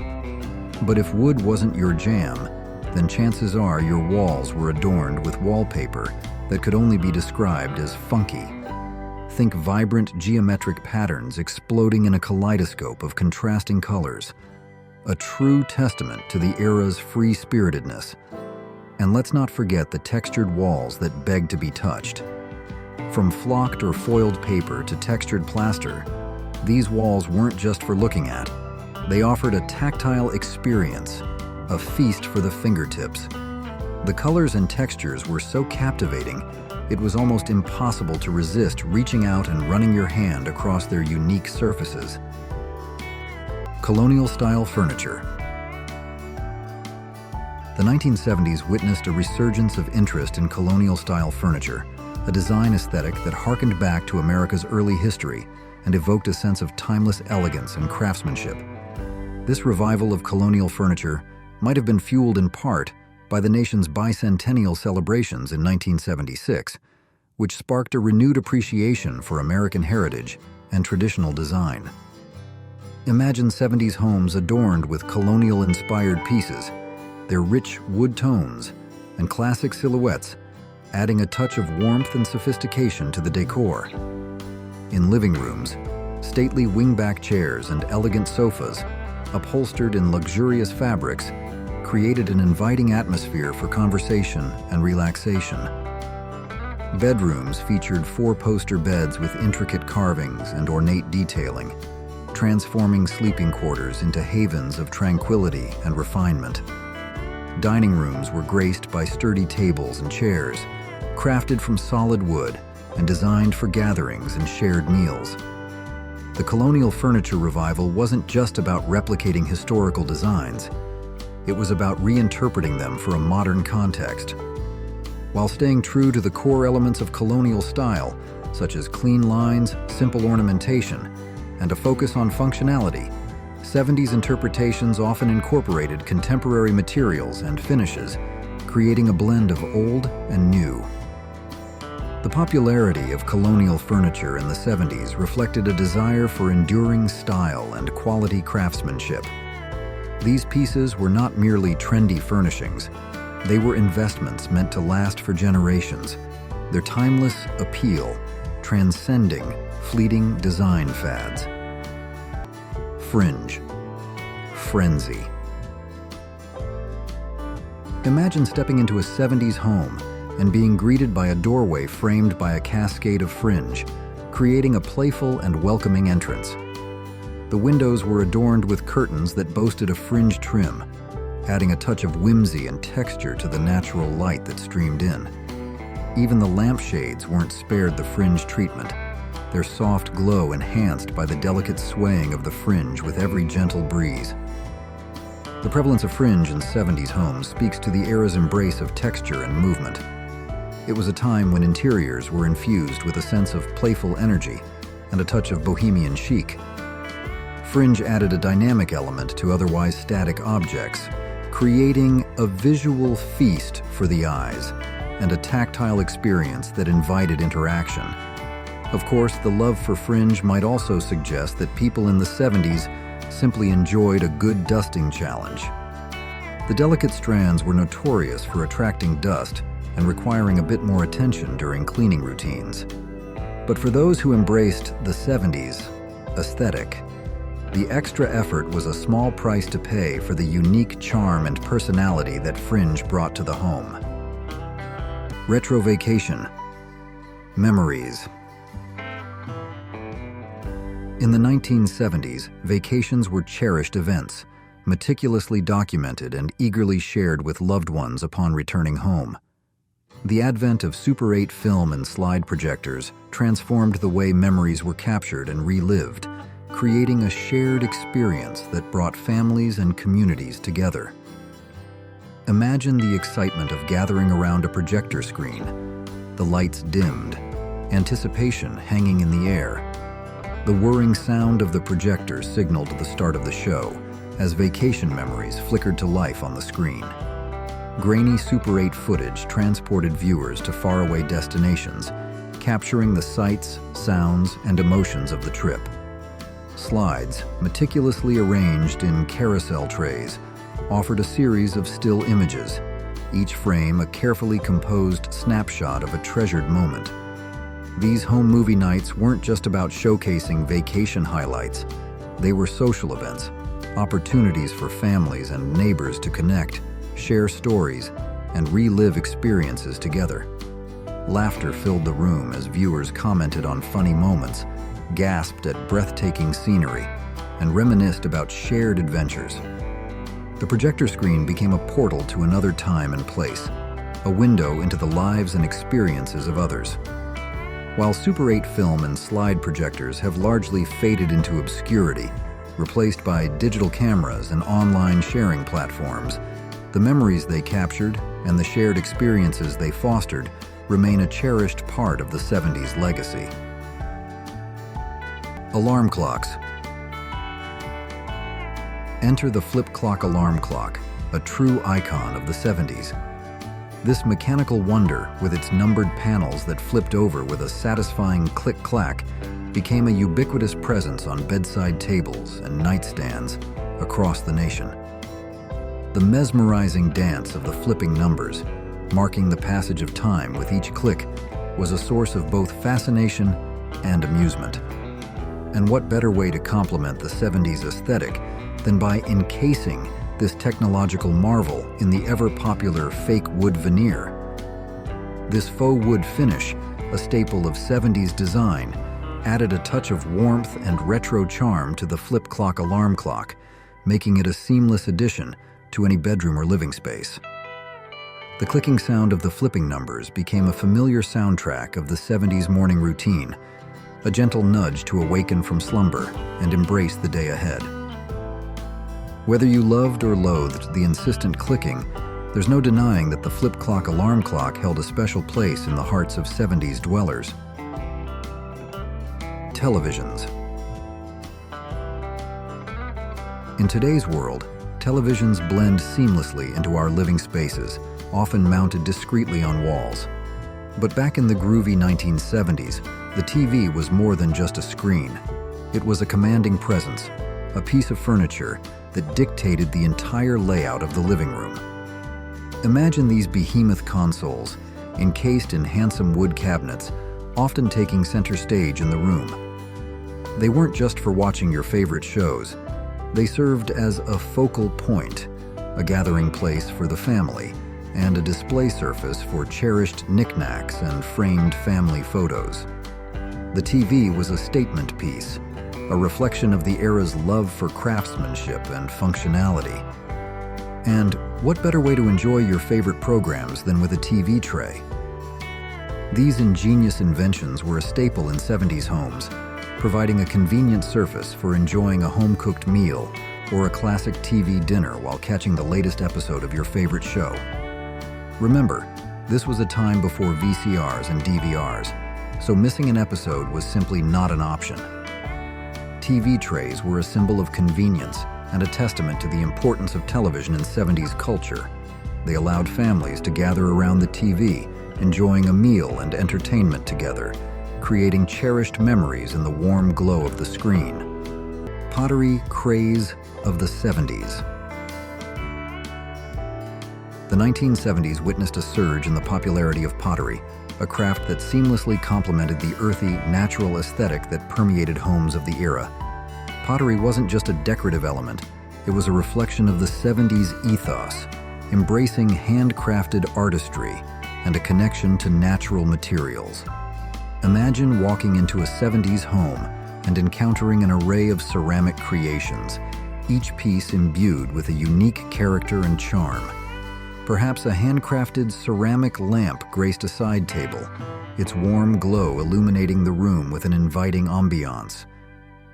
But if wood wasn't your jam, then chances are your walls were adorned with wallpaper that could only be described as funky. Think vibrant geometric patterns exploding in a kaleidoscope of contrasting colors, a true testament to the era's free-spiritedness. And let's not forget the textured walls that beg to be touched. From flocked or foiled paper to textured plaster, these walls weren't just for looking at. They offered a tactile experience, a feast for the fingertips. The colors and textures were so captivating, it was almost impossible to resist reaching out and running your hand across their unique surfaces. Colonial-style furniture. The 1970s witnessed a resurgence of interest in colonial-style furniture, a design aesthetic that harkened back to America's early history and evoked a sense of timeless elegance and craftsmanship. This revival of colonial furniture might have been fueled in part by the nation's bicentennial celebrations in 1976, which sparked a renewed appreciation for American heritage and traditional design. Imagine 70s homes adorned with colonial-inspired pieces, their rich wood tones and classic silhouettes adding a touch of warmth and sophistication to the decor. In living rooms, stately wingback chairs and elegant sofas, upholstered in luxurious fabrics, created an inviting atmosphere for conversation and relaxation. Bedrooms featured four-poster beds with intricate carvings and ornate detailing, transforming sleeping quarters into havens of tranquility and refinement. Dining rooms were graced by sturdy tables and chairs, crafted from solid wood and designed for gatherings and shared meals. The colonial furniture revival wasn't just about replicating historical designs. It was about reinterpreting them for a modern context. While staying true to the core elements of colonial style, such as clean lines, simple ornamentation, and a focus on functionality, 70s interpretations often incorporated contemporary materials and finishes, creating a blend of old and new. The popularity of colonial furniture in the 70s reflected a desire for enduring style and quality craftsmanship. These pieces were not merely trendy furnishings. They were investments meant to last for generations, their timeless appeal transcending fleeting design fads. Fringe. Frenzy. Imagine stepping into a 70s home and being greeted by a doorway framed by a cascade of fringe, creating a playful and welcoming entrance. The windows were adorned with curtains that boasted a fringe trim, adding a touch of whimsy and texture to the natural light that streamed in. Even the lampshades weren't spared the fringe treatment, their soft glow enhanced by the delicate swaying of the fringe with every gentle breeze. The prevalence of fringe in 70s homes speaks to the era's embrace of texture and movement. It was a time when interiors were infused with a sense of playful energy and a touch of bohemian chic. Fringe added a dynamic element to otherwise static objects, creating a visual feast for the eyes and a tactile experience that invited interaction. Of course, the love for Fringe might also suggest that people in the 70s simply enjoyed a good dusting challenge. The delicate strands were notorious for attracting dust and requiring a bit more attention during cleaning routines. But for those who embraced the 70s aesthetic, the extra effort was a small price to pay for the unique charm and personality that Fringe brought to the home. Retro vacation. Memories. In the 1970s, vacations were cherished events, meticulously documented and eagerly shared with loved ones upon returning home. The advent of Super 8 film and slide projectors transformed the way memories were captured and relived, creating a shared experience that brought families and communities together. Imagine the excitement of gathering around a projector screen, the lights dimmed, anticipation hanging in the air. The whirring sound of the projector signaled the start of the show, as vacation memories flickered to life on the screen. Grainy Super 8 footage transported viewers to faraway destinations, capturing the sights, sounds, and emotions of the trip. Slides, meticulously arranged in carousel trays, offered a series of still images, each frame a carefully composed snapshot of a treasured moment. These home movie nights weren't just about showcasing vacation highlights. They were social events, opportunities for families and neighbors to connect, share stories, and relive experiences together. Laughter filled the room as viewers commented on funny moments, gasped at breathtaking scenery, and reminisced about shared adventures. The projector screen became a portal to another time and place, a window into the lives and experiences of others. While Super 8 film and slide projectors have largely faded into obscurity, replaced by digital cameras and online sharing platforms, the memories they captured and the shared experiences they fostered remain a cherished part of the 70s legacy. Alarm clocks. Enter the flip clock alarm clock, a true icon of the 70s. This mechanical wonder, with its numbered panels that flipped over with a satisfying click-clack, became a ubiquitous presence on bedside tables and nightstands across the nation. The mesmerizing dance of the flipping numbers, marking the passage of time with each click, was a source of both fascination and amusement. And what better way to complement the 70s aesthetic than by encasing this technological marvel in the ever-popular fake wood veneer? This faux wood finish, a staple of 70s design, added a touch of warmth and retro charm to the flip clock alarm clock, making it a seamless addition to any bedroom or living space. The clicking sound of the flipping numbers became a familiar soundtrack of the 70s morning routine, a gentle nudge to awaken from slumber and embrace the day ahead. Whether you loved or loathed the insistent clicking, there's no denying that the flip clock alarm clock held a special place in the hearts of 70s dwellers. Televisions. In today's world, televisions blend seamlessly into our living spaces, often mounted discreetly on walls. But back in the groovy 1970s, the TV was more than just a screen. It was a commanding presence, a piece of furniture that dictated the entire layout of the living room. Imagine these behemoth consoles, encased in handsome wood cabinets, often taking center stage in the room. They weren't just for watching your favorite shows. They served as a focal point, a gathering place for the family, and a display surface for cherished knickknacks and framed family photos. The TV was a statement piece, a reflection of the era's love for craftsmanship and functionality. And what better way to enjoy your favorite programs than with a TV tray? These ingenious inventions were a staple in 70s homes, providing a convenient surface for enjoying a home-cooked meal or a classic TV dinner while catching the latest episode of your favorite show. Remember, This was a time before VCRs and DVRs, so missing an episode was simply not an option. TV trays were a symbol of convenience and a testament to the importance of television in 70s culture. They allowed families to gather around the TV, enjoying a meal and entertainment together, creating cherished memories in the warm glow of the screen. Pottery craze of the 70s. The 1970s witnessed a surge in the popularity of pottery, a craft that seamlessly complemented the earthy, natural aesthetic that permeated homes of the era. Pottery wasn't just a decorative element, it was a reflection of the 70s ethos, embracing handcrafted artistry and a connection to natural materials. Imagine walking into a 70s home and encountering an array of ceramic creations, each piece imbued with a unique character and charm. Perhaps a handcrafted ceramic lamp graced a side table, its warm glow illuminating the room with an inviting ambiance.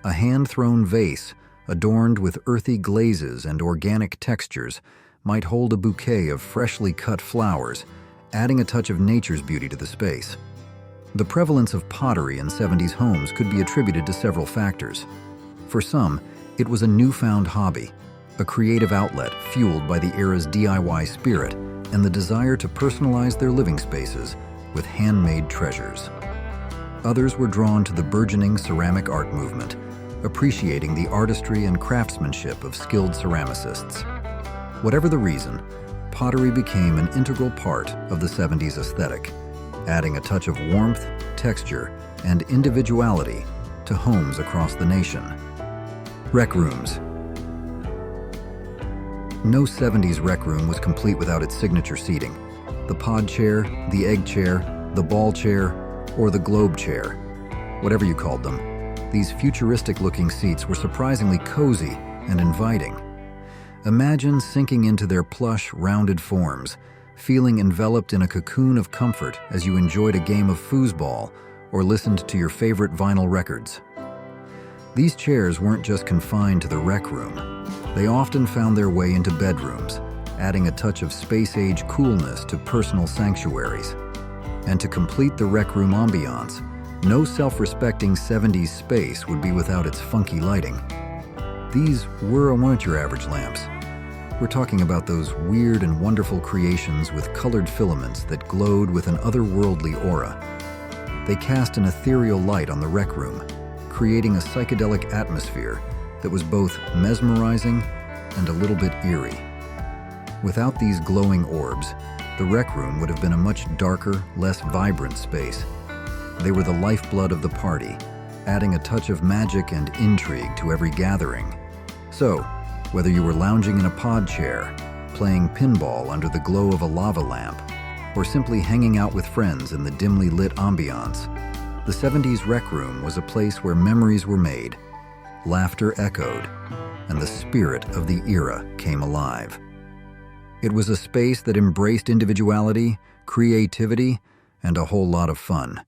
A hand-thrown vase, adorned with earthy glazes and organic textures, might hold a bouquet of freshly cut flowers, adding a touch of nature's beauty to the space. The prevalence of pottery in 70s homes could be attributed to several factors. For some, it was a newfound hobby, a creative outlet fueled by the era's DIY spirit and the desire to personalize their living spaces with handmade treasures. Others were drawn to the burgeoning ceramic art movement, appreciating the artistry and craftsmanship of skilled ceramicists. Whatever the reason, pottery became an integral part of the 70s aesthetic, adding a touch of warmth, texture, and individuality to homes across the nation. Rec rooms. No 70s rec room was complete without its signature seating. The pod chair, the egg chair, the ball chair, or the globe chair. Whatever you called them, these futuristic-looking seats were surprisingly cozy and inviting. Imagine sinking into their plush, rounded forms, feeling enveloped in a cocoon of comfort as you enjoyed a game of foosball or listened to your favorite vinyl records. These chairs weren't just confined to the rec room. They often found their way into bedrooms, adding a touch of space-age coolness to personal sanctuaries. And to complete the rec room ambiance, no self-respecting 70s space would be without its funky lighting. These weren't your average lamps. We're talking about those weird and wonderful creations with colored filaments that glowed with an otherworldly aura. They cast an ethereal light on the rec room, creating a psychedelic atmosphere that was both mesmerizing and a little bit eerie. Without these glowing orbs, the rec room would have been a much darker, less vibrant space. They were the lifeblood of the party, adding a touch of magic and intrigue to every gathering. So, whether you were lounging in a pod chair, playing pinball under the glow of a lava lamp, or simply hanging out with friends in the dimly lit ambiance, the 70s rec room was a place where memories were made, laughter echoed, and the spirit of the era came alive. It was a space that embraced individuality, creativity, and a whole lot of fun,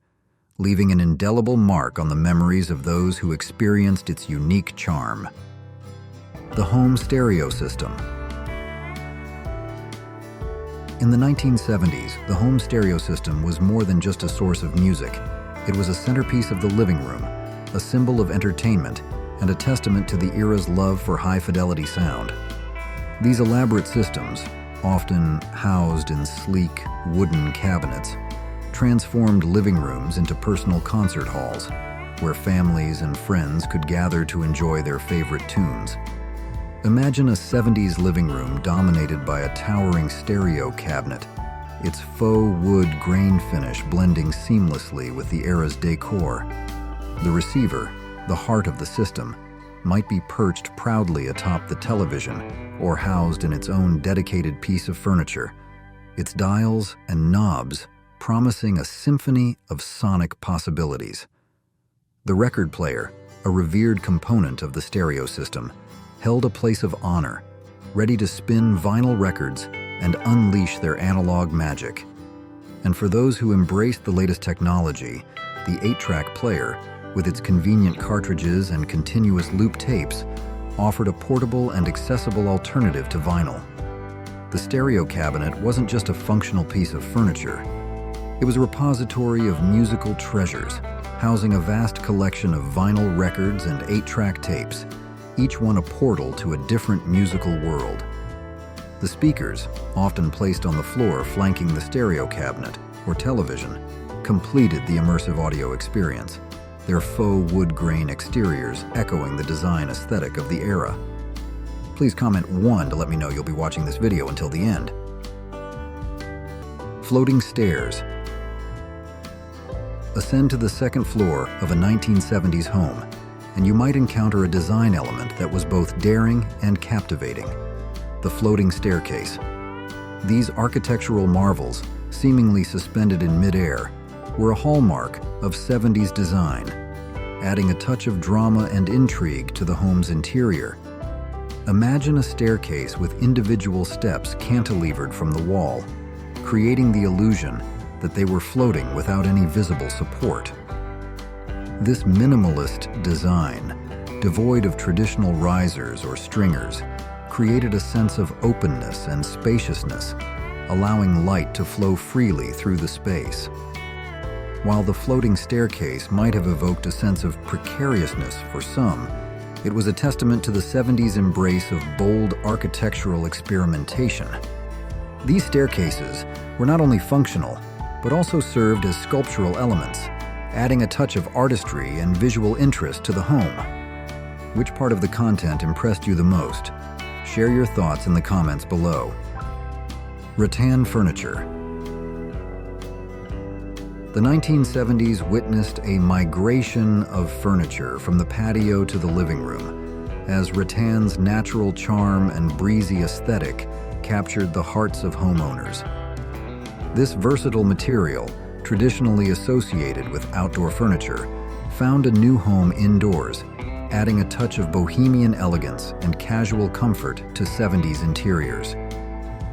leaving an indelible mark on the memories of those who experienced its unique charm. The home stereo system. In the 1970s, the home stereo system was more than just a source of music. It was a centerpiece of the living room, a symbol of entertainment, and a testament to the era's love for high-fidelity sound. These elaborate systems, often housed in sleek, wooden cabinets, transformed living rooms into personal concert halls, where families and friends could gather to enjoy their favorite tunes. Imagine a 70s living room dominated by a towering stereo cabinet, its faux wood grain finish blending seamlessly with the era's decor. The receiver, the heart of the system, might be perched proudly atop the television or housed in its own dedicated piece of furniture, its dials and knobs promising a symphony of sonic possibilities. The record player, a revered component of the stereo system, held a place of honor, ready to spin vinyl records and unleash their analog magic. And for those who embraced the latest technology, the 8-track player, with its convenient cartridges and continuous loop tapes, offered a portable and accessible alternative to vinyl. the stereo cabinet wasn't just a functional piece of furniture. It was a repository of musical treasures, housing a vast collection of vinyl records and 8-track tapes, each one a portal to a different musical world. The speakers, often placed on the floor flanking the stereo cabinet or television, completed the immersive audio experience, their faux wood grain exteriors echoing the design aesthetic of the era. Please comment 1 to let me know you'll be watching this video until the end. Floating stairs. Ascend to the second floor of a 1970s home, and you might encounter a design element that was both daring and captivating: the floating staircase. These architectural marvels, seemingly suspended in midair, were a hallmark of 70s design, adding a touch of drama and intrigue to the home's interior. Imagine a staircase with individual steps cantilevered from the wall, creating the illusion that they were floating without any visible support. This minimalist design, devoid of traditional risers or stringers, created a sense of openness and spaciousness, allowing light to flow freely through the space. While the floating staircase might have evoked a sense of precariousness for some, it was a testament to the 70s embrace of bold architectural experimentation. These staircases were not only functional, but also served as sculptural elements, adding a touch of artistry and visual interest to the home. Which part of the content impressed you the most? Share your thoughts in the comments below. Rattan furniture. The 1970s witnessed a migration of furniture from the patio to the living room, as rattan's natural charm and breezy aesthetic captured the hearts of homeowners. This versatile material, traditionally associated with outdoor furniture, found a new home indoors, adding a touch of bohemian elegance and casual comfort to 70s interiors.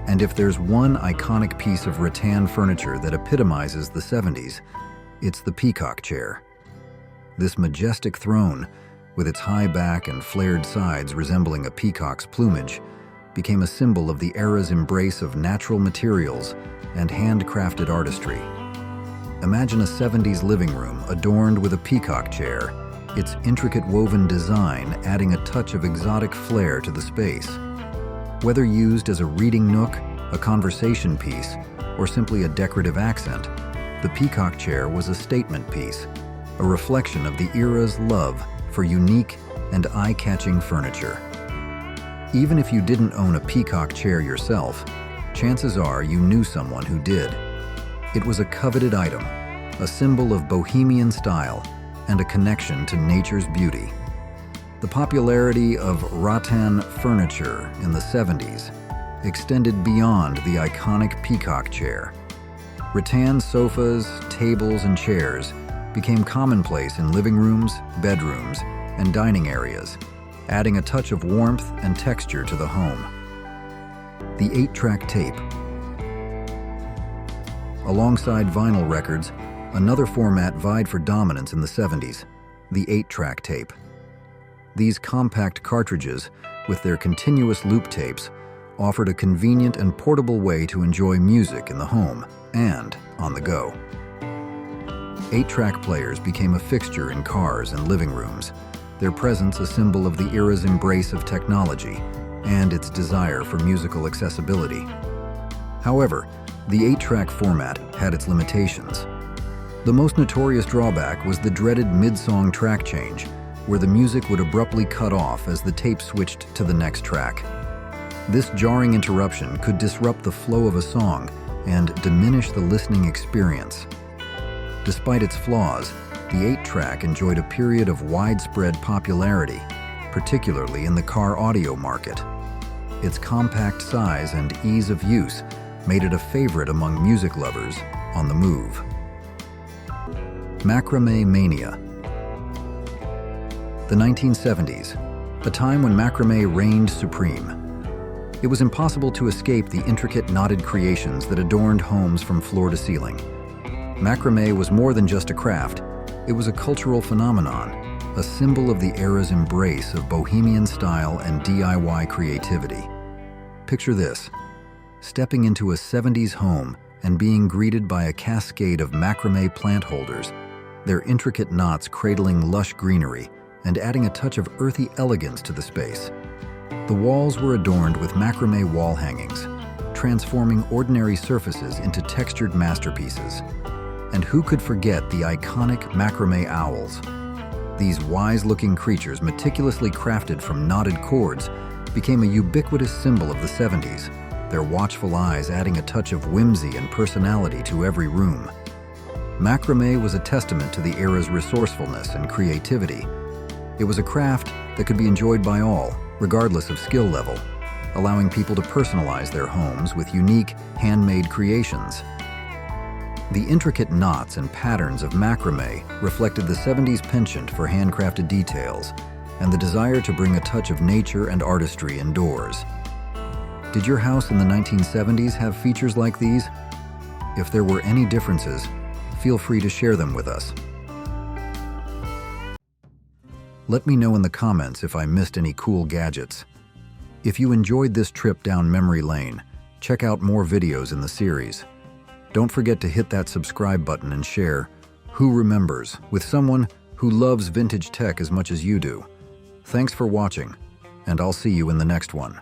And if there's one iconic piece of rattan furniture that epitomizes the 70s, it's the peacock chair. This majestic throne, with its high back and flared sides resembling a peacock's plumage, became a symbol of the era's embrace of natural materials and handcrafted artistry. Imagine a 70s living room adorned with a peacock chair, its intricate woven design adding a touch of exotic flair to the space. Whether used as a reading nook, a conversation piece, or simply a decorative accent, the peacock chair was a statement piece, a reflection of the era's love for unique and eye-catching furniture. Even if you didn't own a peacock chair yourself, chances are you knew someone who did. It was a coveted item, a symbol of bohemian style, and a connection to nature's beauty. The popularity of rattan furniture in the 70s extended beyond the iconic peacock chair. Rattan sofas, tables, and chairs became commonplace in living rooms, bedrooms, and dining areas, adding a touch of warmth and texture to the home. The 8-track tape. Alongside vinyl records, another format vied for dominance in the 70s, the 8-track tape. These compact cartridges, with their continuous loop tapes, offered a convenient and portable way to enjoy music in the home and on the go. 8-track players became a fixture in cars and living rooms, their presence a symbol of the era's embrace of technology and its desire for musical accessibility. However, the 8-track format had its limitations. The most notorious drawback was the dreaded mid-song track change, where the music would abruptly cut off as the tape switched to the next track. This jarring interruption could disrupt the flow of a song and diminish the listening experience. Despite its flaws, the 8-track enjoyed a period of widespread popularity, particularly in the car audio market. Its compact size and ease of use made it a favorite among music lovers on the move. Macrame mania. The 1970s, a time when macrame reigned supreme. It was impossible to escape the intricate knotted creations that adorned homes from floor to ceiling. Macrame was more than just a craft, it was a cultural phenomenon, a symbol of the era's embrace of bohemian style and DIY creativity. Picture this: stepping into a 70s home and being greeted by a cascade of macrame plant holders, their intricate knots cradling lush greenery and adding a touch of earthy elegance to the space. The walls were adorned with macrame wall hangings, transforming ordinary surfaces into textured masterpieces. And who could forget the iconic macrame owls? These wise-looking creatures, meticulously crafted from knotted cords, became a ubiquitous symbol of the 70s, their watchful eyes adding a touch of whimsy and personality to every room. Macrame was a testament to the era's resourcefulness and creativity. It was a craft that could be enjoyed by all, regardless of skill level, allowing people to personalize their homes with unique, handmade creations. The intricate knots and patterns of macrame reflected the 70s penchant for handcrafted details and the desire to bring a touch of nature and artistry indoors. Did your house in the 1970s have features like these? If there were any differences, feel free to share them with us. Let me know in the comments if I missed any cool gadgets. If you enjoyed this trip down memory lane, check out more videos in the series. Don't forget to hit that subscribe button and share Who Remembers with someone who loves vintage tech as much as you do. Thanks for watching, and I'll see you in the next one.